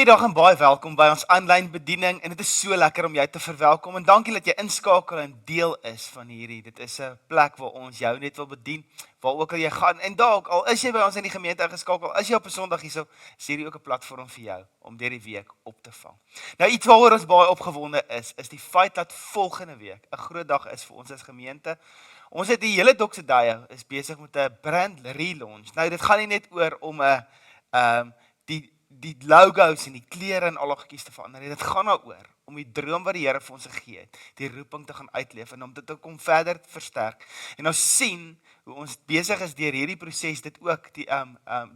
Goeiedag en baie welkom by ons aanlyn bediening en dit is so lekker om jou te verwelkom en dankie dat jy inskakel en deel is van hierdie. Dit is 'n plek waar ons jou net wil bedien, waar ook al jy gaan en dalk al is jy by ons in die gemeente ingeskakel, is jy op 'n Sondag hierso, is hierdie ook 'n platform vir jou om deur die week op te vang. Nou iets waaroor ons baie opgewonde is die feit dat volgende week 'n groot dag is vir ons as gemeente. Ons het die hele Doxedae is besig met 'n brand relaunch. Nou dit gaan nie net oor om 'n die logos en die klere en al die goedjies te verander. Dit gaan daaroor om die droom wat die Here vir ons gegee het, die roeping te gaan uitleef en om dit te kom verder te versterk. En ons sien hoe ons besig is deur hierdie proses dit ook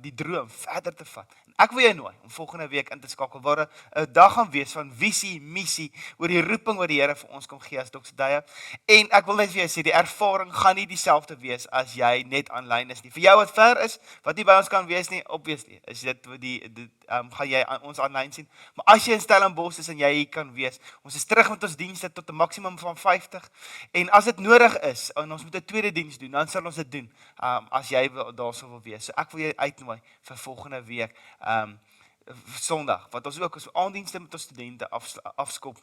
die droom verder te vat. En ek wil jou nooi om volgende week in te skakel waar 'n dag gaan wees van visie, missie oor die roeping wat die Here vir ons kom gee as Doxedae. En ek wil net vir jou sê die ervaring gaan nie dieselfde wees as jy net aanlyn is nie. Vir jou wat ver is, wat nie by ons kan wees nie, obviously, is dit gaan jy ons aanlyn sien. Maar as jy in Stellenbosch is en jy hier kan wees, ons is terug met ons dienste tot 'n maksimum van 50. En as dit nodig is en ons moet 'n tweede diens doen, dan sal ons dit doen. As jy daarso wil wees. So ek wil jou uitnooi vir volgende week Sondag, wat ons ook ons aanddienste met ons studente afskop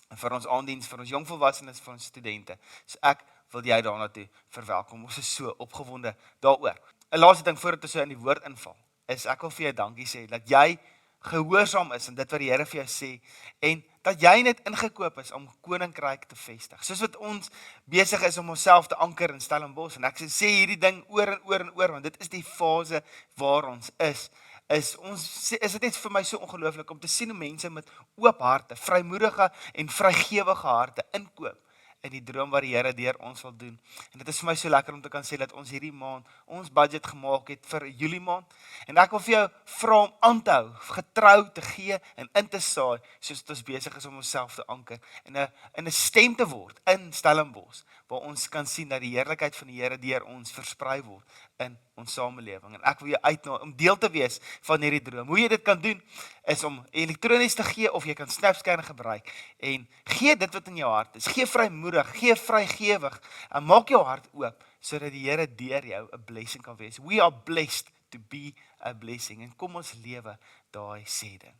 vir ons aanddiens vir ons jongvolwassenes vir ons studente. So ek wil jy daarna toe verwelkom. Ons is so opgewonde daaroor. 'n Laaste ding voordat ons so in die woord inval, is ek wil vir jou dankie sê dat jy gehoorsaam is en dit wat die Here vir jou sê en dat jy net ingekoop is om koninkryk te vestig. Soos wat ons besig is om onsself te anker in Stellenbosch en ek sê hierdie ding oor en oor en oor want dit is die fase waar ons is dit net vir my so ongelooflik om te sien hoe mense met oop harte, vrymoedige en vrygewige harte inkoop in die droom wat die Here deur ons wil doen. En dit is vir my so lekker om te kan sê dat ons hierdie maand ons budget gemaak het vir Julie maand. En ek wil vir jou vra om aan te hou, getrou te gee en in te saai, soos dit ons besig is om onsself te anker en 'n stem te word in Stellenbosch, waar ons kan sien dat die heerlikheid van die Here deur ons versprei word in ons samelewing. En ek wil jou uitnooi om deel te wees van hierdie droom. Hoe jy dit kan doen, is om elektronies te gee, of jy kan Snapscan gebruik, en gee dit wat in jou hart is, gee vrymoedig, gee vrygewig, en maak jou hart oop, sodat die Here deur jou 'n blessing kan wees. We are blessed to be a blessing, en kom ons lewe daai sê ding.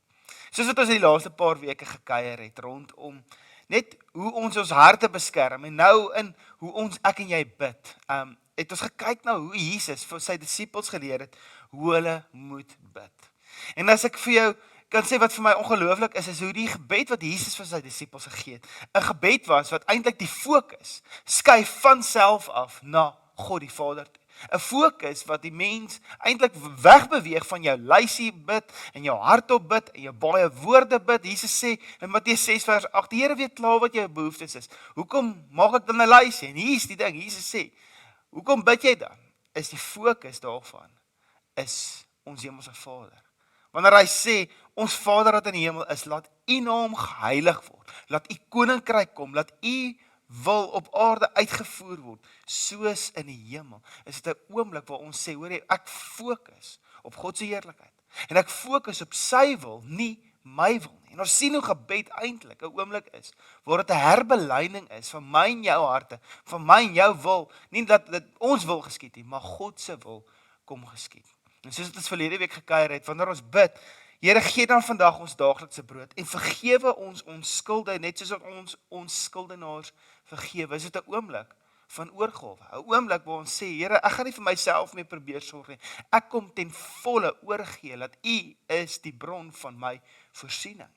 Soos wat ons die laaste paar weke gekuier het, rondom net hoe ons harte beskerm, en nou in hoe ek en jy bid, het ons gekyk na hoe Jesus vir sy disippels geleer het, hoe hulle moet bid. En as ek vir jou kan sê wat vir my ongelooflik is hoe die gebed wat Jesus vir sy disippels gegee het, 'n gebed was wat eintlik die fokus skuif van self af na God die Vader toe. 'n Fokus wat die mens eintlik wegbeweeg van jou lysie bid en jou hardop bid en jou baie woorde bid. Jesus sê in Matteus 6 vers 8, die Here weet klaar wat jou behoeftes is. Hoekom maak ek dan 'n lysie? En hier is die ding, Jesus sê, hoekom bid jy dan? Is die fokus daarvan is ons hemelse Vader. Wanneer hy sê, ons Vader wat in die hemel is, laat u naam geheilig word, laat u koninkryk kom, laat u wil op aarde uitgevoer word, soos in die hemel, is dit 'n oomblik waar ons sê, hoor jy, ek fokus op God se heerlikheid, en ek fokus op sy wil, nie my wil nie. En ons sien hoe gebed eintlik 'n oomblik is, waar dit 'n herbeleining is van my en jou harte, van my en jou wil, nie dat ons wil geskied nie, maar God se wil kom geskied. En soos ons verlede week gekuier het, wanneer ons bid, Here, gee dan vandag ons daaglikse brood en vergewe ons skulde, net soos wat ons skuldenaars vergewe. Is dit 'n oomblik van oorgawe, 'n oomblik waar ons sê, Here, ek gaan nie vir myself meer probeer sorg nie. Ek kom ten volle oorgee dat U is die bron van my voorsiening.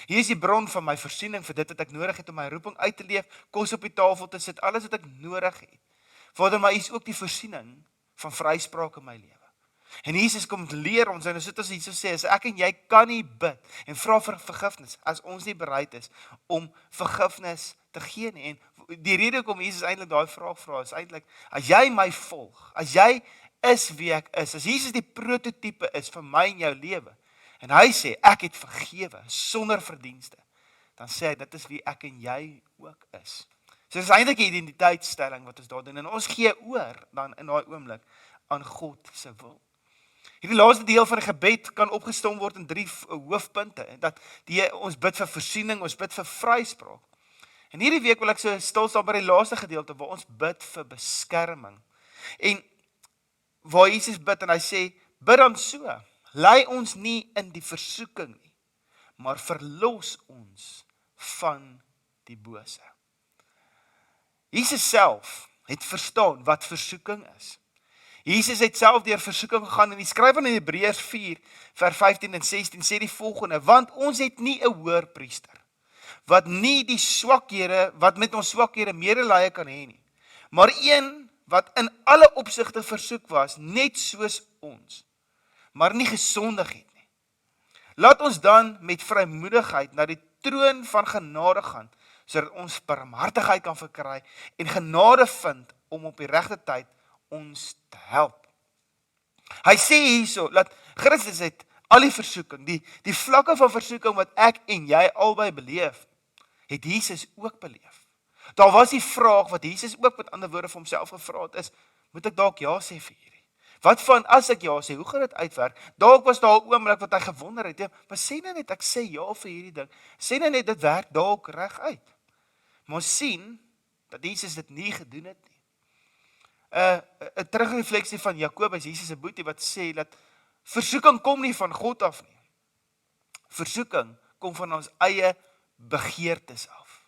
Hier is die bron van my voorsiening vir dit wat ek nodig het om my roeping uit te leef, kos op die tafel te sit, alles wat ek nodig het. Vader, maar U is ook die voorsiening van vryspraak in my lewe. En Jesus kom leer ons, en soos Jesus sê, as ek en jy kan nie bid en vra vir vergifnis, as ons nie bereid is om vergifnis te gee nie. En die rede hoekom Jesus eintlik daai vraag vra, is eintlik, as jy my volg, as jy is wie ek is, as Jesus die prototype is vir my en jou lewe, en hy sê, ek het vergewe, sonder verdienste, dan sê hy, dit is wie ek en jy ook is. So dit is eintlik 'n identiteitsstelling wat ons daar doen, en ons gee oor dan in daai oomblik aan God se wil. Hierdie laaste deel van die gebed kan opgestom word in 3 hoofpunte, dat ons bid vir voorsiening, ons bid vir vryspraak. En hierdie week wil ek so stil staan by die laaste gedeelte, waar ons bid vir beskerming. En waar Jesus bid en hy sê, bid dan so, lei ons nie in die versoeking nie. maar verlos ons van die bose. Jesus self het verstaan wat versoeking is. Jesus het self deur versoeking gegaan en die skrywer in Hebreërs 4 vers 15 en 16 sê die volgende: want ons het nie 'n hoërpriester wat nie die swakhede wat met ons swakhede medelee kan hê nie, maar een wat in alle opsigte versoek was, net soos ons, maar nie gesondig het nie. Laat ons dan met vrymoedigheid na die troon van genade gaan, sodat ons barmhartigheid kan verkry en genade vind om op die regte tyd ons te help. Hy sê hierso, dat Christus het al die versoeking, die vlakke van versoeking wat ek en jy albei beleef, het Jesus ook beleef. Daar was die vraag wat Jesus ook met ander woorde vir homself gevra het is, moet ek dalk ja sê vir hierdie? Wat van as ek ja sê, hoe gaan dit uitwerk? Dalk was daar 'n oomblik wat hy gewonder het, maar sê nou net ek sê ja vir hierdie ding. Sê nou net dit werk dalk reg uit. Maar ons sien dat Jesus dit nie gedoen het nie. 'n terugrefleksie van Jakobus, Jesus se boetie wat sê dat versoeking kom nie van God af nie. Versoeking kom van ons eie begeertes af.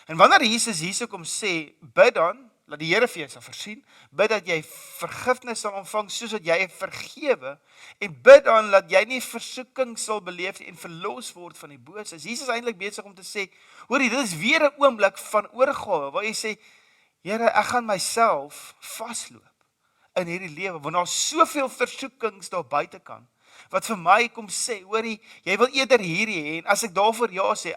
En wanneer Jesus hierso kom sê, bid dan, laat die Here vir jou sal voorsien, bid dat jy vergifnis sal ontvang soos wat jy vergewe, en bid dan dat jy nie versoeking sal beleef en verlos word van die bose. Jesus is eintlik besig om te sê, hoorie, dit is weer 'n oomblik van oorgawe, waar jy sê, Here, ek gaan myself vasloop in hierdie lewe, want daar is soveel versoekings daar buitekant, wat vir my kom sê, hoorie, jy wil eerder hierdie hê, en as ek daarvoor ja sê,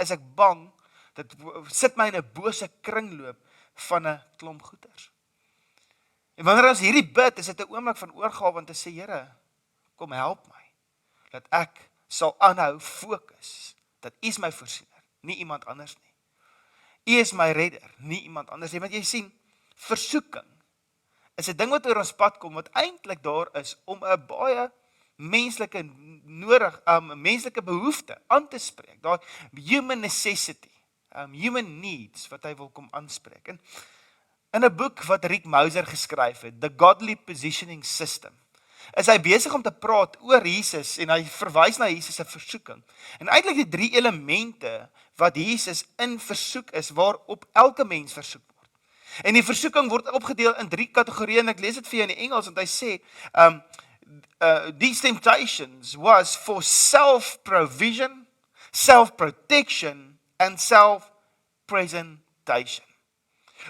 is ek bang, dit sit my in 'n bose kringloop van 'n klomp goeters. En wanneer ons hierdie bid, is dit 'n oomblik van oorgawe om te sê, Here, kom help my, dat ek sal aanhou fokus, dat U is my voorsiener, nie iemand anders nie. U is my redder, nie iemand anders nie, want jy sien, versoeking is 'n ding wat oor ons pad kom, wat eintlik daar is, om 'n baie menslike menslike behoefte aan te spreek, daai human necessity, human needs, wat hy wil kom aanspreek. En in 'n boek wat Rick Mouser geskryf het, The Godly Positioning System, is hy besig om te praat oor Jesus, en hy verwys na Jesus se versoeking. En eintlik die 3 elemente wat Jesus in versoek is, waarop elke mens versoek word. En die versoeking word opgedeel in 3 kategorieë, en ek lees dit vir jou in die Engels, want hy sê, these temptations was for self-provision, self-protection, and self-presentation.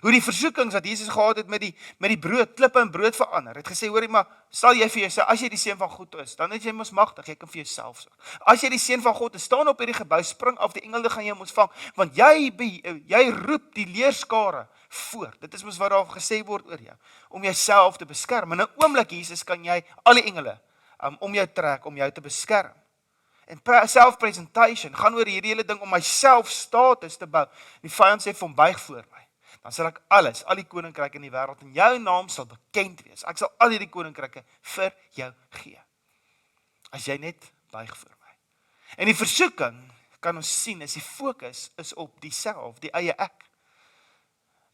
Hoe die versoekings wat Jesus gehad het met die brood, klippe in brood verander. Het gesê, hoorie, maar sal jy vir jou sê, as jy die seun van God is, dan is jy mos magtig, jy kan vir jouself sorg. As jy die seun van God is, staan op hierdie gebou, spring af, die engele gaan jou ontvang, want jy roep die leerskare voor. Dit is mos wat daar gesê word oor jou, om jouself te beskerm. In 'n oomblik, Jesus, kan jy al die engele om jou trek, om jou te beskerm. En self-presentation gaan oor hierdie hele ding om my self-status te bou. Die vyand sê vir hom, buig voor my. Dan sal ek al die koninkryke in die wêreld in jou naam sal bekend wees. Ek sal al hierdie koninkryke vir jou gee. As jy net buig voor my. En die versoeking, kan ons sien, is die fokus is op die self, die eie ek.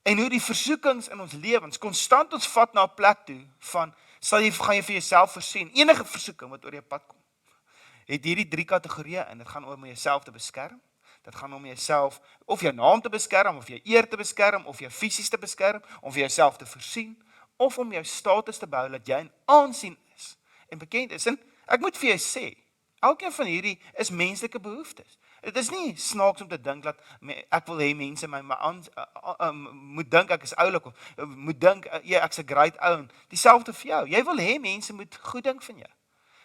En hoe die versoekings in ons lewens konstant ons vat na 'n plek toe van, gaan jy vir jouself voorsien, enige versoeking wat oor jou pad kom, het hierdie 3 kategorieë, en dit gaan om jouself te beskerm. Dit gaan om jouself, of jou naam te beskerm, of jou eer te beskerm, of jou fisies te beskerm, om vir jouself te voorsien, of om jou status te bou, dat jy in aansien is, en bekend is. En ek moet vir jou sê, elkeen van hierdie is menslike behoeftes. Dit is nie snaaks om te dink, dat ek wil hê mense moet dink ek is oulik, of moet dink, ek's 'n great ou, dieselfde vir jou. Jy wil hê mense moet goed dink van jou.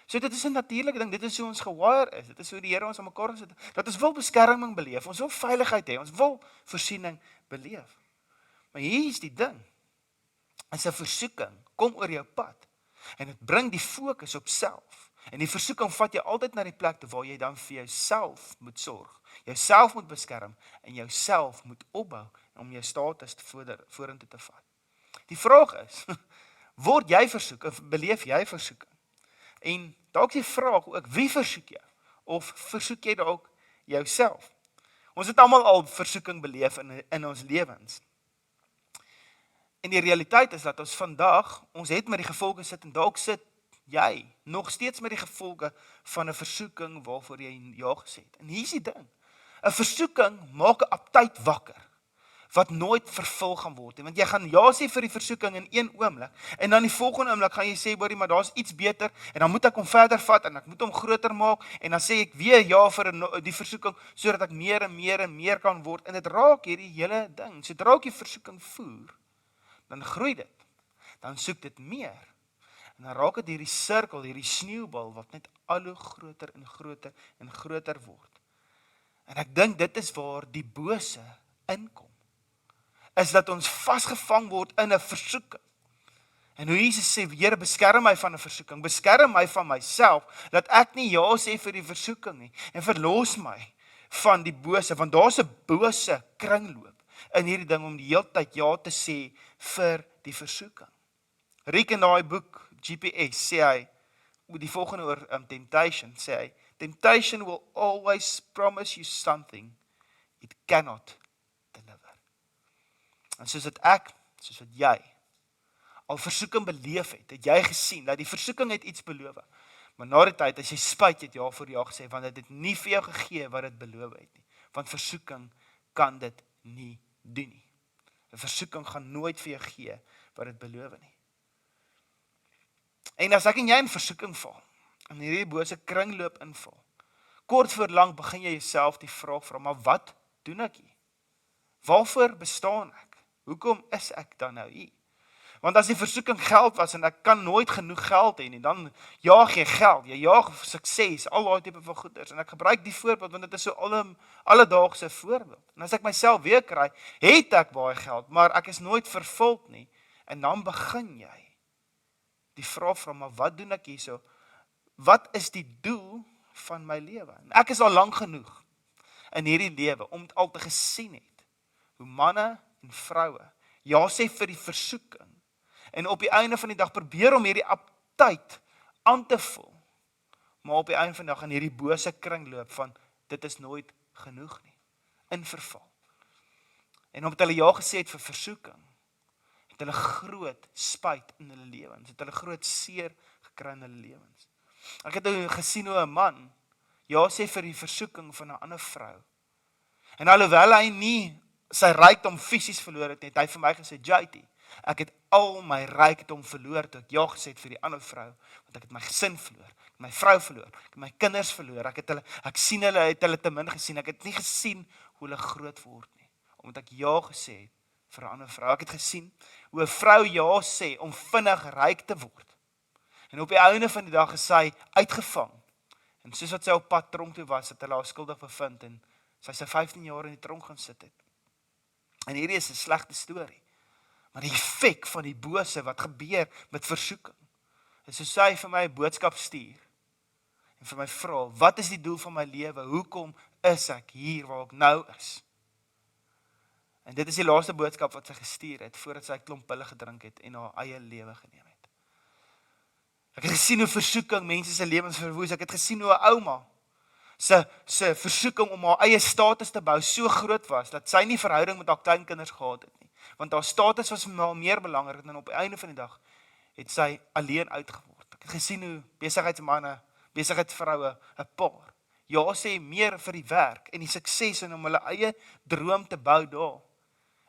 So dit is 'n natuurlike ding, dit is hoe ons gewire is, dit is hoe die Here ons aan mekaar gesit, dat ons wil beskerming beleef, ons wil veiligheid hê, ons wil voorsiening beleef. Maar hier is die ding, as 'n versoeking kom oor jou pad, en dit bring die fokus op self, en die versoeking vat jou altyd na die plek toe, waar jy dan vir jouself moet sorg, jouself moet beskerm, en jouself moet opbou, om jou status vorentoe te vat. Die vraag is, word jy versoek, of beleef jy versoeking? En dalk die vraag ook, wie versoek jy? Of versoek jy dalk jouself? Ons het almal al versoeking beleef in ons lewens. En die realiteit is dat ons vandag, ons het met die gevolge sit, en dalk sit jy nog steeds met die gevolge van 'n versoeking waarvoor jy ja gesê het. En hier is die ding. 'n Versoeking maak 'n aptyt wakker wat nooit vervul gaan word nie. Want jy gaan ja sê vir die versoeking in een oomblik en dan die volgende oomblik gaan jy sê, "Boerie, maar daar's iets beter en dan moet ek hom verder vat en ek moet hom groter maak en dan sê ek weer ja vir die versoeking sodat ek meer en meer kan word." En dit raak hierdie hele ding. Sodra ek die versoeking voer, dan groei dit. Dan soek dit meer. En dan raak dit hierdie sirkel, hierdie sneeubal wat net al hoe groter en groter en groter word. En ek dink dit is waar die bose inkom. Is dat ons vasgevang word in 'n versoeking. En hoe Jesus sê, Here, beskerm my van 'n versoeking, beskerm my van myself, dat ek nie ja sê vir die versoeking nie, en verlos my van die bose, want daar's 'n bose kringloop in hierdie ding om die hele tyd ja te sê vir die versoeking. Rick in daai boek, GPS, sê hy, die volgende oor temptation, sê hy, temptation will always promise you something it cannot deliver. En soos wat jy, al versoeking beleef het jy gesien, dat die versoeking het iets beloof. Maar na die tyd, as jy spyt het ja voor ja gesê, want dit het nie vir jou gegee wat dit beloof het nie. Want versoeking kan dit nie doen nie. 'n Versoeking gaan nooit vir jou gee wat dit beloof nie. En as ek en jy in versoeking val, en hierdie bose kringloop inval, kort voor lank begin jy jouself die vraag vra, maar wat doen ek hier? Waarvoor bestaan ek? Hoekom is ek dan nou hier? Want as die versoeking geld was en ek kan nooit genoeg geld hê nie, dan jaag jy geld, jy jaag sukses, al daai tipe van goeders. En ek gebruik die voorbeeld want dit is so alledaagse voorbeeld. En as ek myself weer kry, het ek baie geld, maar ek is nooit vervuld nie. En dan begin jy die vraag vra, maar wat doen ek hierso? Wat is die doel van my lewe? En ek is al lank genoeg in hierdie lewe om dit al te gesien het, hoe manne en vroue ja sê vir die versoeking en op die einde van die dag probeer om hierdie aptyt aan te vul, maar op die einde van die dag in hierdie bose kringloop van dit is nooit genoeg nie, in verval. En omdat hulle ja gesê het vir versoeking, het hulle groot spyt in hulle lewens, het hulle groot seer gekry in hulle lewens. Ek het gesien hoe 'n man ja sê vir die versoeking van 'n ander vrou. En alhoewel hy nie sy rykdom fisies verloor het, het hy vir my gesê, JT, ek het al my rykdom verloor toe ek ja gesê het vir die ander vrou, want ek het my gesin verloor, ek het my vrou verloor, ek het my kinders verloor, ek sien hulle, het hulle te min gesien, ek het nie gesien hoe hulle groot word nie, omdat ek ja gesê het vir 'n ander vrou. Ek het gesien hoe 'n vrou ja sê om vinnig ryk te word. En op die einde van die dag is sy uitgevang. En soos wat sy op pad tronk toe was, het hulle haar skuldig bevind en sy 15 jaar in die tronk gaan sit het. En hierdie is 'n slegte storie. Maar die effek van die bose wat gebeur met versoeking, is soos sy vir my 'n boodskap stuur en vir my vra, wat is die doel van my lewe? Hoekom is ek hier waar ek nou is? En dit is die laaste boodskap wat sy gestuur het, voordat sy 'n klomp pille gedrink het en haar eie lewe geneem het. Ek het gesien hoe versoeking mense se lewens verwoes. Ek het gesien hoe 'n ouma se versoeking om haar eie status te bou so groot was, dat sy nie verhouding met haar kleinkinders gehad het nie. Want haar status was meer belangrik, en op die einde van die dag het sy alleen uitgeword. Ek het gesien hoe besigheidsmanne, besigheidsvroue, 'n paar, ja sê meer vir die werk en die sukses en om hulle eie droom te bou daar.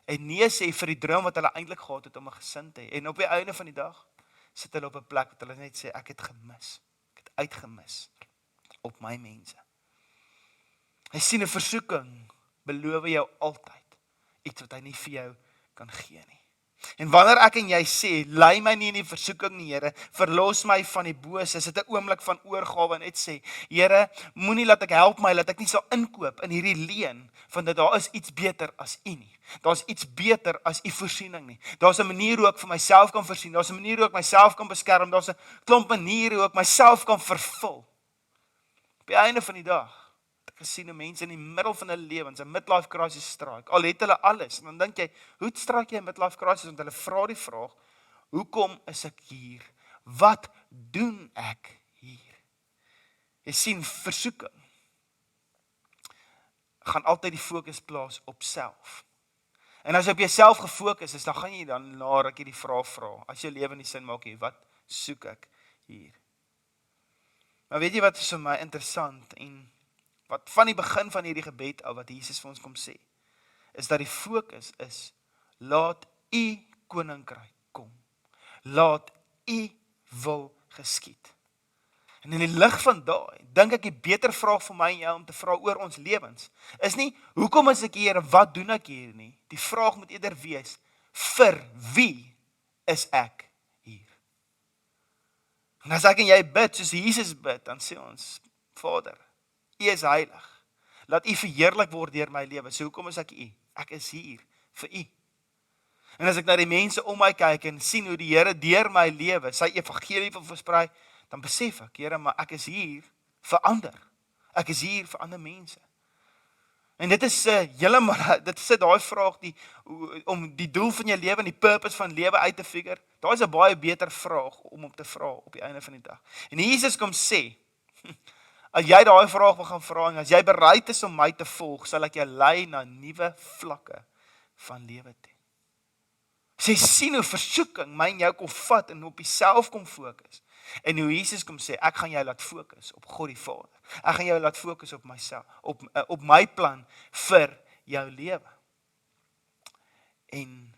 En nee sê vir die droom wat hulle eintlik gehad het om 'n gesin te hê. En op die einde van die dag sit hulle op 'n plek wat hulle net sê, ek het gemis. Ek het uitgemis op my mense. Hy sien 'n versoeking, beloof jou altyd iets wat hy nie vir jou kan gee nie. En wanneer ek en jy sê, lei my nie in die versoeking nie, Here, verlos my van die bose, is dit 'n oomblik van oorgawe en net sê, Here, moenie laat ek help my, laat ek nie sal inkoop in hierdie leuen, van dat daar is iets beter as U nie. Daar's iets beter as U voorsiening nie. Daar's 'n manier hoe ek vir myself kan voorsien, daar's 'n manier hoe ek myself kan beskerm, daar's 'n klomp maniere hoe ek myself kan vervul. Op die einde van die dag, gesien hoe mense in die middel van hulle lewens 'n midlife crisis straik. Al het hulle alles. En dan dink jy, hoe straik jy 'n midlife crisis? Want hulle vra die vraag, hoekom is ek hier? Wat doen ek hier? Jy sien, versoeking gaan altyd die fokus plaas op self. En as jy op jouself gefokus is, dan gaan jy dan na rukkie die vraag vra, as jou lewe nie sin maak nie, wat soek ek hier? Maar weet jy wat is vir my interessant en wat van die begin van hierdie gebed af wat Jesus vir ons kom sê, is dat die fokus is, laat u koninkryk kom. Laat u wil geskied. En in die lig van daai, dink ek die beter vraag vir my en jou om te vra oor ons lewens, is nie, hoekom is ek hier en wat doen ek hier nie? Die vraag moet eerder wees, vir wie is ek hier? En as ek en jy bid, soos Jesus bid, dan sê ons, Vader, U is heilig. Laat U verheerlik word deur my lewe. So hoekom is ek U? Ek is hier vir U. En as ek na die mense om my kyk en sien hoe die Here deur my lewe sy evangelie wil versprei, dan besef ek, Here, maar ek is hier vir ander. Ek is hier vir ander mense. En dit is dit is daai vraag om die doel van jou lewe en die purpose van lewe uit te figure. Daai is 'n baie beter vraag om te vra op die einde van die dag. En Jesus kom sê, as jy daai vraag wil gaan vra en as jy bereid is om my te volg, sal ek jou lei na nuwe vlakke van lewe toe. Sy sien hoe versoeking my en jou kom vat en op jouself kom fokus. En hoe Jesus kom sê, ek gaan jou laat fokus op God die Vader. Ek gaan jou laat fokus op myself, op my plan vir jou lewe. En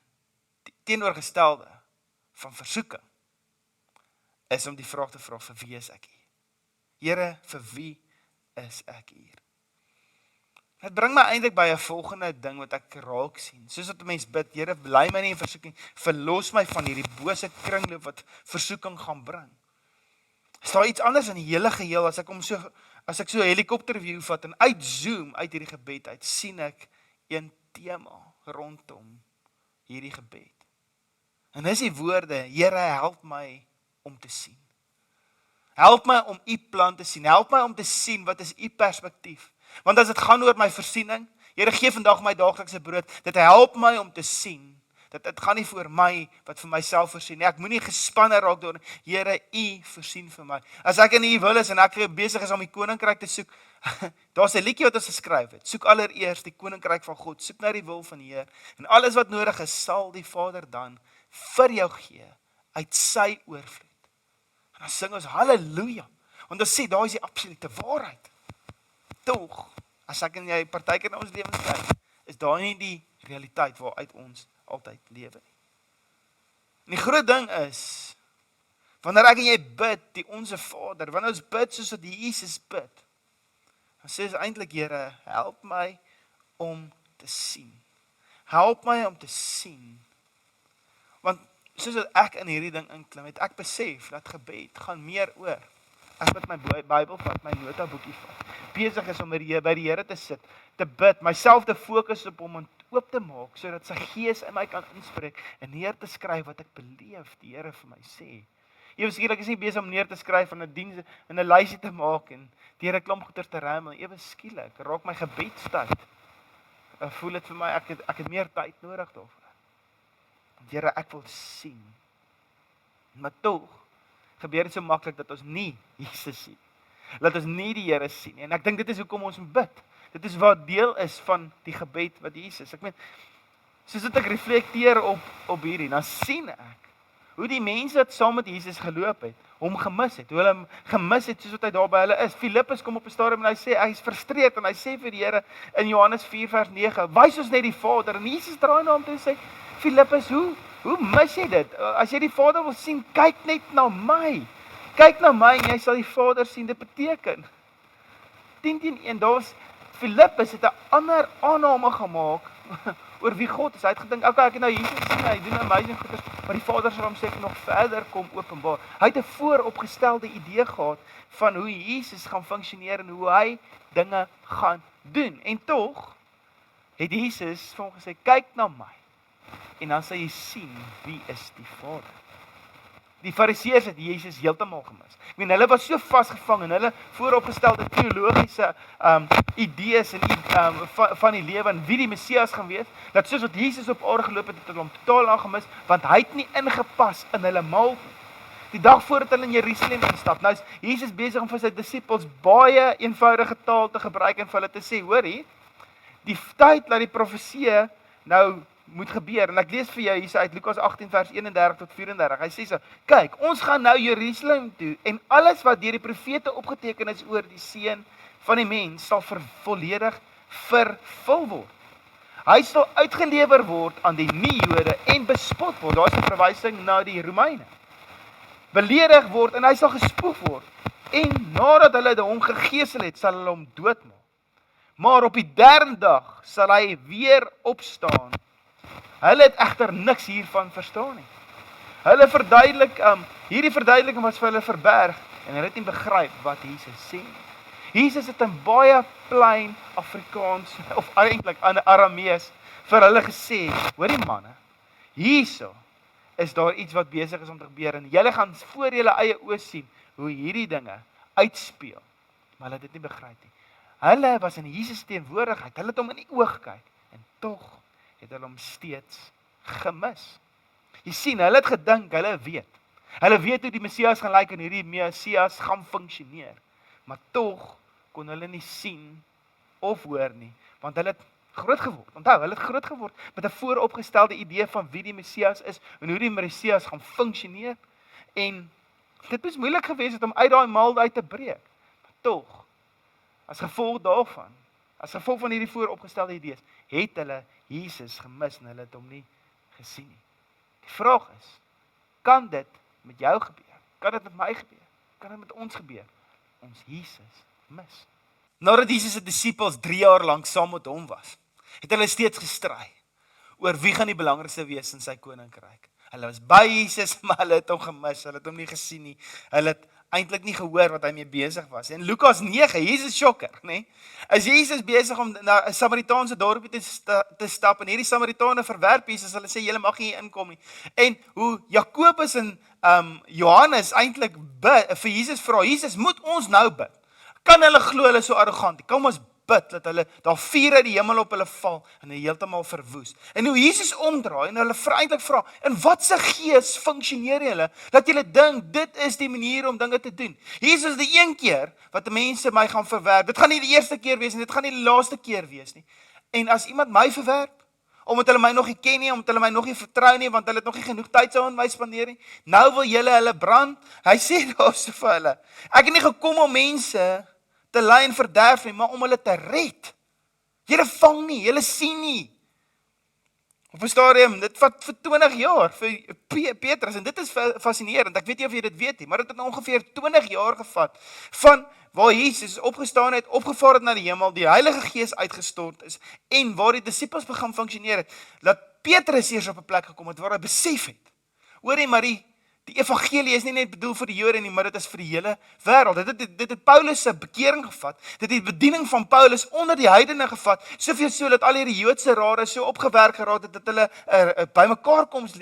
teenoorgestelde van versoeking is om die vraag te vra, vir wie is ek hier? Here, vir wie is ek hier? Dit bring my eintlik by 'n volgende ding wat ek raak sien. Soos wat 'n mens bid, Here, lei my nie in versoeking, verlos my van hierdie bose kringloop wat versoeking gaan bring. Is daar iets anders in die hele geheel, as ek so 'n helikopterview vat en uitzoom uit hierdie gebed uit, sien ek een tema rondom hierdie gebed. En dis die woorde, Here, help my om te sien. Help my om U plan te sien. Help my om te sien wat is U perspektief. Want as dit gaan oor my voorsiening, Here, gee vandag my daaglikse brood, dit help my om te sien, dat dit gaan nie vir my, wat vir myself voorsien nie. Ek moenie gespanne raak door, Here, U voorsien vir my. As ek in U wil is, en ek besig is om die koninkryk te soek, daar's 'n liedjie wat ons geskryf het, soek allereers die koninkryk van God, soek na die wil van die Heer, en alles wat nodig is, sal die Vader dan vir jou gee, uit sy oorvloed. En dan sing ons, halleluja, want ons sê, daar is die absolute waarheid. Tog, as ek en jy partykeer na ons lewens kyk, is daar nie die realiteit waaruit ons altyd lewe. En die groot ding is, wanneer ek en jy bid, die Onse Vader, wanneer ons bid soos wat Jesus bid, dan sê ons eintlik, Here, help my om te sien. Help my om te sien. Want soos wat ek in hierdie ding inklim, het ek besef dat gebed gaan meer oor as wat my Bybel vat, my notaboekie vat. Besig is om by die Here te sit, te bid, myself te fokus op hom oop te maak, sodat sy gees in my kan inspreek en neer te skryf wat ek beleef die Here vir my sê. Ewe skielik is nie besig om neer te skryf en 'n diens en 'n lysie te maak en deur 'n klomp goeie te ram, en ewe skielik raak my gebedstyd. Ek voel dit vir my ek het meer tyd nodig daarvoor. Here, ek wil sien. Maar tog gebeur dit so maklik dat ons nie Jesus sien. Laat ons nie die Here sien nie. En ek dink dit is hoekom ons moet bid. Dit is wat deel is van die gebed wat Jesus. Ek meen, soos dit ek reflekteer op hierdie, dan sien ek hoe die mense wat saam met Jesus geloop het, hom gemis het. Hoe hulle hom gemis het soos wat hy daar by hulle is. Filippus kom op 'n stadium en hy sê, hy is frustreerd en hy sê vir die Here in Johannes 4 vers 9, wys ons net die Vader. En Jesus draai na hom toe en sê, Filippus, hoe mis jy dit? As jy die Vader wil sien, kyk net na my. Kyk na my en jy sal die Vader sien. Dit beteken 10:1, daar was Filippus het 'n ander aanname gemaak oor wie God is. Hy het gedink, okay, ek het nou Jesus sien, hy doen amazing goeders, maar die Vader sal hom seker nog verder kom openbaar. Hy het 'n vooropgestelde idee gehad van hoe Jesus gaan funksioneer en hoe hy dinge gaan doen. En tog het Jesus vir hom gesê, kyk na my. En dan sal jy sien wie is die Vader. Die Fariseërs het Jesus heeltemal gemis. Ek meen, hulle was so vasgevang in hulle vooropgestelde teologiese idees en van die lewe en wie die Messias gaan wees, dat soos wat Jesus op aarde geloop het, het hulle hom totaal aangemis, want hy het nie ingepas in hulle maal nie. Die dag voordat hulle in Jerusalem instap, nou is Jesus besig om vir sy disippels baie eenvoudige taal te gebruik en vir hulle te sê, hoor hier, die tyd dat die profeseë nou moet gebeur. En ek lees vir jou hier uit Lukas 18 vers 31 tot 34. Hy sê so: "Kyk, ons gaan nou Jerusalem toe en alles wat deur die profete opgeteken is oor die seun van die mens sal volledig vervul word. Hy sal uitgelewer word aan die nie-Jode en bespot word." Daar is 'n verwysing na die Romeine. "Beledig word en hy sal gespoeg word. En nadat hulle hom gegeesel het, sal hulle hom doodmaak. Maar op die derde dag sal hy weer opstaan." Hulle het egter niks hiervan verstaan nie. Hulle verduidelik, hierdie verduideliking was vir hulle verberg en hulle het nie begryp wat Jesus sê nie. Jesus het in baie plain Afrikaans of eintlik aan Aramees vir hulle gesê: "Hoorie manne, hierso is daar iets wat besig is om te gebeur en julle gaan voor julle eie oë sien hoe hierdie dinge uitspeel." Maar hulle het dit nie begryp nie. Hulle was in Jesus teenwoordigheid, hulle het hom in die oog gekyk en tog het hulle hom steeds gemis. Jy sien, hulle het gedink, hulle weet hoe die Messias gaan lyk en hierdie Messias gaan funksioneer. Maar tog kon hulle nie sien of hoor nie, want hulle het groot geword. Onthou, hulle het groot geword met 'n vooropgestelde idee van wie die Messias is en hoe die Messias gaan funksioneer. En dit was moeilik geweest om uit daai mal uit te breek. Maar tog, as gevolg daarvan, as gevolg van hierdie vooropgestelde idees, het hulle Jesus gemis en hulle het hom nie gesien nie. Die vraag is, kan dit met jou gebeur? Kan dit met my gebeur? Kan dit met ons gebeur? Ons Jesus mis. Nadat Jesus se disippels 3 jaar lank saam met hom was, het hulle steeds gestry oor wie gaan die belangrikste wees in sy koninkryk. Hulle was by Jesus, maar hulle het hom gemis, hulle het hom nie gesien nie. Hulle het eintlik nie gehoor wat hy mee besig was. En Lukas 9, Jesus shocker, nê? As Jesus besig om na 'n Samaritaanse dorpie te stap en hierdie Samaritane verwerp Jesus, hulle sê julle mag nie hier inkom nie. En hoe Jakobus en Johannes eintlik vir Jesus vra, Jesus, moet ons nou bid? Kan hulle glo hulle is so arrogant? Kom ons bid dat hulle daar vuur uit die hemel op hulle val en hulle heeltemal verwoes. En hoe Jesus omdraai en hulle eintlik vra, in watse gees funksioneer julle dat julle dink dit is die manier om dinge te doen? Jesus is die een keer wat mense my gaan verwerp. Dit gaan nie die eerste keer wees en dit gaan nie die laaste keer wees nie. En as iemand my verwerp, omdat hulle my nog nie ken nie, omdat hulle my nog nie vertrou nie, want hulle het nog nie genoeg tyd aan my spandeer nie, nou wil julle hulle brand. Hy sê daarso vir hulle, ek het nie gekom om mense te lei en verderf nie, maar om hulle te red. Julle vang nie, julle sien nie. Op 'n stadium, dit vat vir 20 jaar vir Petrus, en dit is fascinerend, ek weet nie of jy dit weet nie, maar dit het ongeveer 20 jaar gevat, van waar Jesus opgestaan het, opgevaar het na die hemel, die Heilige Gees uitgestort is, en waar die disippels begin funksioneer het, dat Petrus eers op 'n plek gekom het, waar hy besef het, hoorie maar die evangelie is nie net bedoel vir die Jode nie, maar dit is vir die hele wêreld. Dit het Paulus se bekering gevat. Dit het die bediening van Paulus onder die heidene gevat. Soveel so dat al hierdie Joodse rade so opgewerk geraak het dat hulle bymekaar koms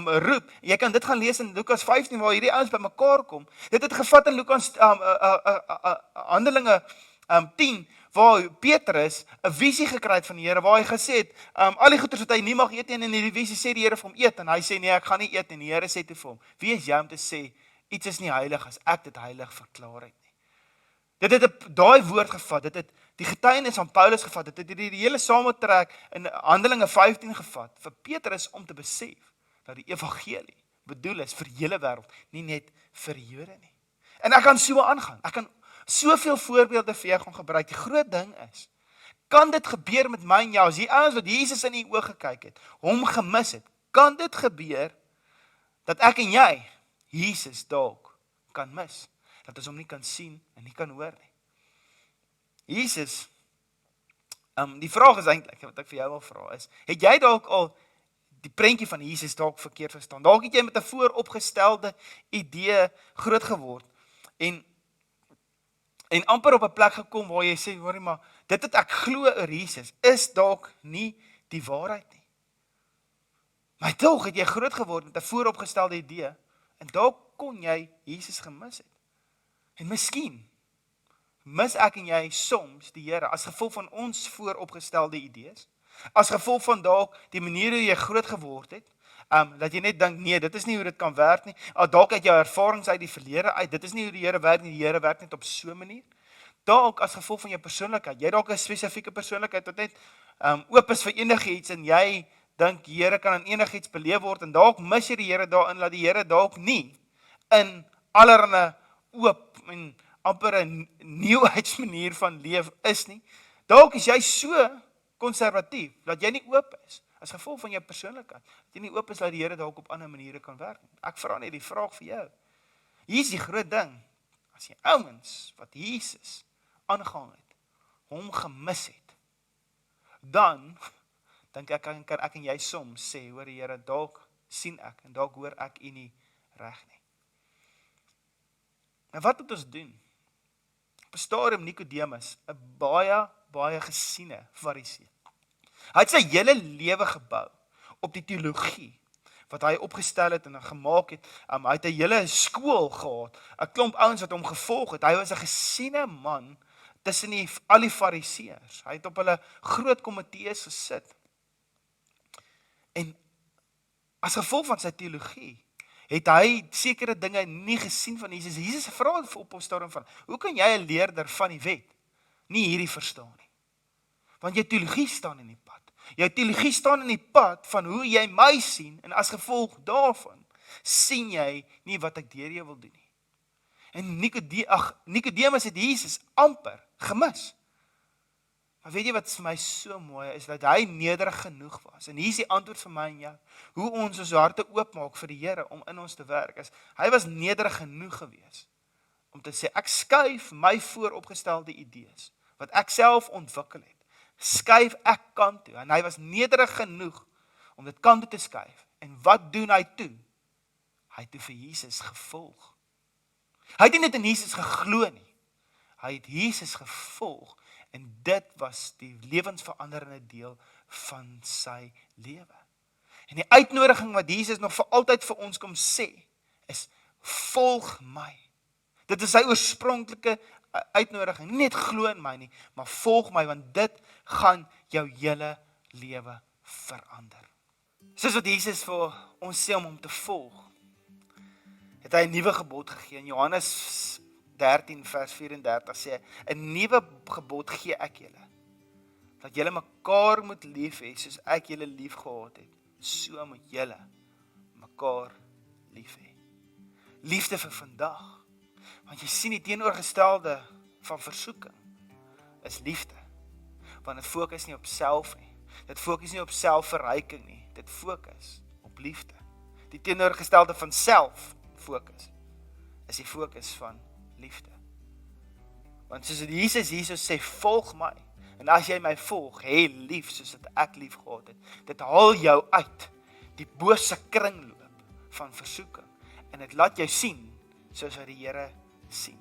roep. Jy kan dit gaan lees in Lukas 15 waar hierdie ouens bymekaar kom. Dit het gevat in Lukas Handelinge 10 waar Petrus 'n visie gekry het van die Here, waar hy gesê het, al die goeders wat hy nie mag eet nie, en in die visie sê die Here vir hom eet, en hy sê nee, ek gaan nie eet nie. Die Here sê toe vir hom, wie is jy om te sê, iets is nie heilig as ek dit heilig verklaar het nie. Dit het daai woord gevat, dit het die getuienis van Paulus gevat, dit het die hele sametrek in Handelinge 15 gevat, vir Petrus om te besef, dat die evangelie bedoel is vir die hele wêreld, nie net vir die Jode nie. En ek kan so aangaan, ek kan soveel voorbeelde vir jou gaan gebruik. Die groot ding is, kan dit gebeur met my en jou, as die ouens wat Jesus in die oë gekyk het, hom gemis het, kan dit gebeur, dat ek en jy, Jesus dalk, kan mis, dat ons hom nie kan sien, en nie kan hoor nie. Jesus, die vraag is eintlik, wat ek vir jou wil vra is, het jy dalk al die prentjie van Jesus dalk verkeerd verstaan? Dalk het jy met 'n vooropgestelde idee groot geword, en amper op 'n plek gekom waar jy sê, hoorie maar, dit het ek glo oor Jesus, is dalk nie die waarheid nie. Maar tog het jy groot geword met 'n vooropgestelde idee, en dalk kon jy Jesus gemis het. En miskien mis ek en jy soms die Here, as gevolg van ons vooropgestelde idees, as gevolg van dalk die manier hoe jy groot geword het, dat jy net dink, nee, dit is nie hoe dit kan werk nie, dalk uit jou ervarings uit die verlede uit, dit is nie hoe die Here werk nie, die Here werk net op so 'n manier, dalk as gevolg van jou persoonlikheid, jy dalk 'n spesifieke persoonlikheid, wat net oop is vir enigiets, en jy dink die Here kan aan enigiets beleef word en dalk mis jy die Here daarin, dat die Here dalk nie in allerlei oop en amper 'n nieuwheidsmanier van leef is nie. Dalk is jy so konservatief, dat jy nie oop is, as gevolg van jou persoonlikheid, dat jy nie oop is dat die Here dalk op ander maniere kan werk. Ek vra net die vraag vir jou. Hier is die groot ding, as jy ouens wat Jesus aangehang het, hom gemis het, dan dink ek kan ek en jy soms sê, hoor die Here, dalk sien ek en dalk hoor ek u nie reg nie. En wat moet ons doen? Op 'n stadium Nikodemus, 'n baie gesiene Fariseë. Hy het sy hele lewe gebou op die teologie wat hy opgestel het en gemaak het. Hy het 'n hele skool gehad, 'n klomp ouens wat hom gevolg het. Hy was 'n gesiene man tussen al die Fariseërs. Hy het op hulle groot komitees gesit. En as gevolg van sy teologie het hy sekere dinge nie gesien van Jesus. Jesus vra op 'n stadium van, hoe kan jy 'n leerder van die wet nie hierdie verstaan nie? Want jou teologie staan in die pad. Jou teologie staan in die pad van hoe jy my sien, en as gevolg daarvan sien jy nie wat ek deur jou wil doen nie. En Nikodemus het Jesus amper gemis. Maar weet jy wat vir my so mooi is, dat hy nederig genoeg was. En hier is die antwoord vir my en jou, hoe ons harte oopmaak vir die Here om in ons te werk is. Hy was nederig genoeg gewees om te sê, ek skuif my vooropgestelde idees, wat ek self ontwikkel het, skuif ek kant toe. En hy was nederig genoeg om dit kant toe te skuif. En wat doen hy toe? Hy het toe vir Jesus gevolg. Hy het nie net in Jesus geglo nie. Hy het Jesus gevolg. En dit was die lewensveranderende deel van sy lewe. En die uitnodiging wat Jesus nog vir altyd vir ons kom sê, is volg my. Dit is sy oorspronklike uitnodiging. Nie net glo in my nie, maar volg my, want dit gaan jou hele lewe verander. Soos wat Jesus vir ons sê om hom te volg, het hy 'n nuwe gebod gegee. In Johannes 13 vers 34 sê, 'n nuwe gebod gee ek julle, dat julle mekaar moet lief hê, soos ek julle lief gehad het, so moet julle mekaar lief hê. Liefde vir vandag, want jy sien die teenoorgestelde van versoeking, is liefde, want dit fokus nie op self nie, dit fokus nie op selfverryking nie, dit fokus op liefde. Die teenoorgestelde van self fokus, is die fokus van liefde. Want soos Jesus sê, volg my, en as jy my volg, hê lief soos dat ek lief gehad het. Dit haal jou uit die bose kringloop van versoeking, en dit laat jou sien soos wat die Here sien.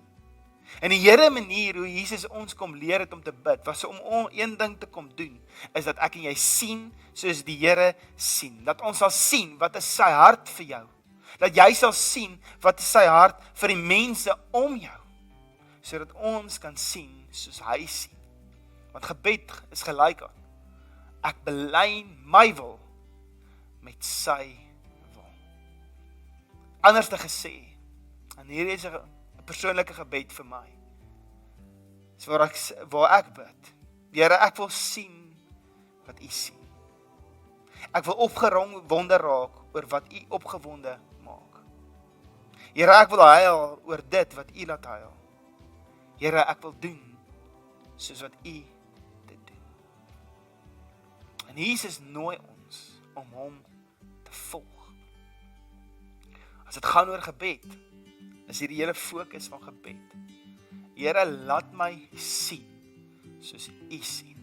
En die Here manier hoe Jesus ons kom leer het om te bid, was om een ding te kom doen, is dat ek en jy sien soos die Here sien. Dat ons sal sien wat is sy hart vir jou. Dat jy sal sien wat is sy hart vir die mense om jou, sodat ons kan sien soos hy sien. Want gebed is gelyk aan, ek belyn my wil met sy wil. Anders te gesê, en hier is 'n persoonlike gebed vir my, is waar ek bid, Here, ek wil sien wat u sien. Ek wil opgewonde raak oor wat u opgewonde maak. Here, ek wil huil oor dit wat u laat huil. Here, ek wil doen soos wat u dit doen. En Jesus nooi ons om hom te volg. As dit gaan oor gebed, is hier die hele fokus van gebed. Here, laat my sien soos u sien,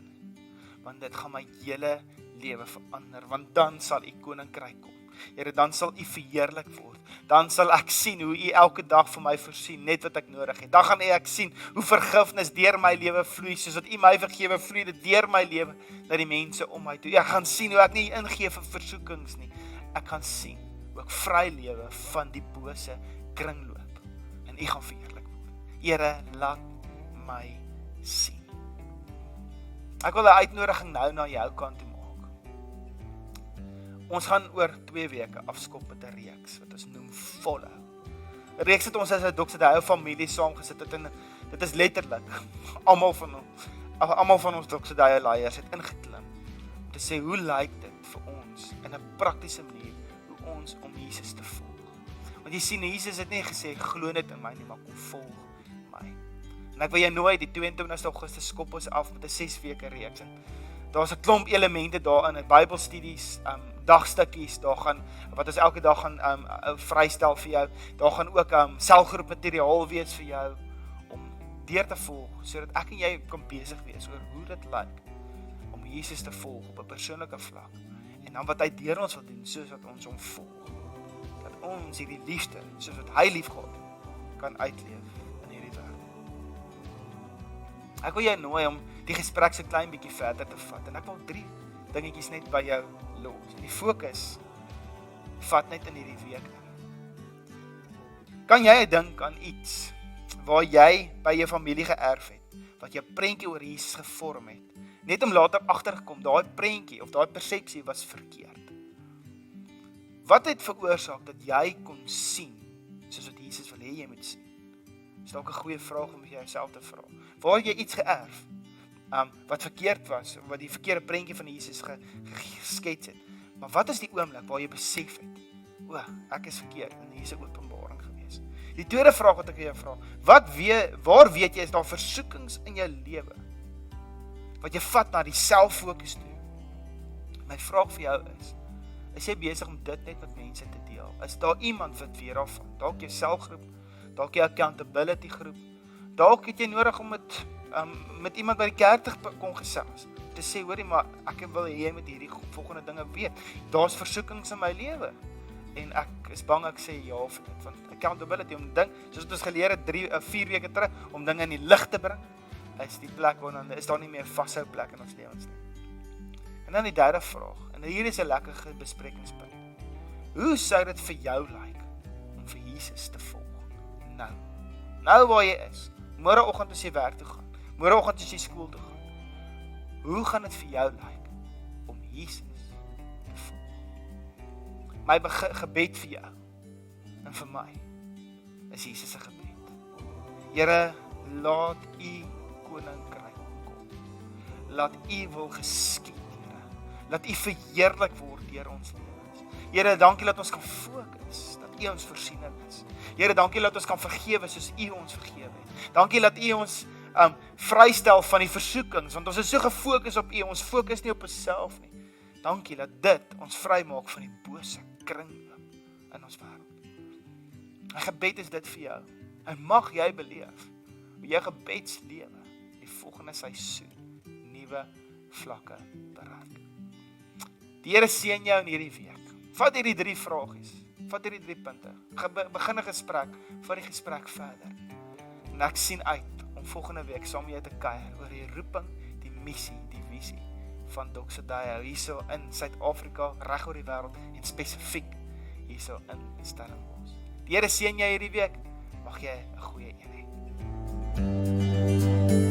want dit gaan my hele lewe verander, want dan sal u koninkryk kom. Here, dan sal u verheerlik word. Dan sal ek sien hoe u elke dag vir my voorsien, net wat ek nodig het. Dan gaan ek sien hoe vergifnis deur my lewe vloei, soos wat u my vergewe, vloei dit deur my lewe na die mense om my toe. Ek gaan sien hoe ek nie ingee vir versoekings nie. Ek gaan sien hoe ek vry lewe van die bose kringloop. En u gaan verheerlik word. Here, laat my sien. Ek wil 'n uitnodiging nou na jou kant toe maak. Ons gaan oor 2 weke afskop met 'n reeks wat ons noem Follow. 'n Reeks het ons as 'n Doxa Deo familie saamgesit het, en dit is letterlik almal van ons Doxa Deo leiers het ingeklim om te sê, hoe lyk dit vir ons ons in 'n praktiese manier hoe ons om Jesus te volg. Want jy sien, Jesus het nie gesê, glo net in my nie, maar kom volg my. En ek wil jou nooi, die 22 Augustus skop ons af met 'n 6 weke reeks. Daar's 'n klomp elemente daarin, Bybelstudies, dagstukkies, daar gaan, wat ons elke dag gaan vrystel vir jou, daar gaan ook selgroep materiaal wees vir jou, om deur te volg, sodat ek en jy kan besig wees oor hoe dit lyk, om Jesus te volg op 'n persoonlike vlak, en dan wat hy deur ons wil doen, soos wat ons hom volg, dat ons hierdie liefde, soos wat hy liefgehad het, kan uitleef in hierdie wêreld. Ek wil jou nooi om die gesprek so klein bietjie verder te vat, en ek wil 3 dingetjies net by jou los. Die fokus vat net in hierdie week. Kan jy dink aan iets waar jy by jou familie geërf het, wat jou prentjie oor Jesus gevorm het, net om later agtergekom, daai prentjie of daai persepsie was verkeerd? Wat het veroorsaak dat jy kon sien, soos wat Jesus wil hê jy moet sien? Dis dalk 'n goeie vraag om vir jouself te vra. Waar het jy iets geërf, wat verkeerd was, wat die verkeerde prentjie van Jesus geskets het? Maar wat is die oomblik waar jy besef het, ek is verkeerd, en hier is 'n openbaring gewees? Die tweede vraag wat ek jou vra, waar weet jy is daar versoekings in jou lewe, wat jy vat na die selffokus toe? My vraag vir jou is jy besig om dit net met mense te deel? Is daar iemand wat weer daarvan, dalk jou selgroep, dalk jou accountability groep, dalk het jy nodig om met iemand by die kerk te kon gesels, te sê, hoorie, maar ek wil hê jy moet hierdie volgende dinge weet. Daar's versoekings in my lewe, en ek is bang ek sê ja vir dit, want accountability, om ding, soos ons geleer het 4 weke terug, om dinge in die lig te bring, is die plek waarna, is daar nie meer vashou plek in ons lewens nie. En dan die derde vraag, en hier is 'n lekker besprekingspunt. Hoe sou dit vir jou lyk om vir Jesus te volg? Nou waar jy is, môreoggend as jy werk toe gaan, môreoggend as jy skool toe gaan, hoe gaan dit vir jou lyk om Jesus te volg? My gebed vir jou en vir my is Jesus se gebed. Here, laat u koninkryk kom. Laat u wil geskied, Here. Laat u verheerlik word deur ons lewens. Here, dankie dat ons kan fokus, dat u ons voorsiening is. Here, dankie dat ons kan vergewe soos u ons vergewe het. Dankie dat u ons vrystel van die versoekings, want ons is so gefokus op u, ons fokus nie op onsself nie. Dankie dat dit ons vrymaak van die bose kringloop in ons wêreld. My gebed is dit vir jou, en mag jy beleef hoe jou gebedslewe die volgende seisoen nuwe vlakke bereik. Die Here seën jou in hierdie week. Vat hierdie 3 vragies, vat hierdie 3 punte, begin 'n gesprek, vat die gesprek verder. En ek sien uit om volgende week saam met jou te kuier oor die roeping, die missie, die visie van Doxa Deo hierso in Suid-Afrika, reg oor die wêreld, en spesifiek hierso in Stellenbosch. Die Here seën jou hierdie week. Mag jy 'n goeie een hê.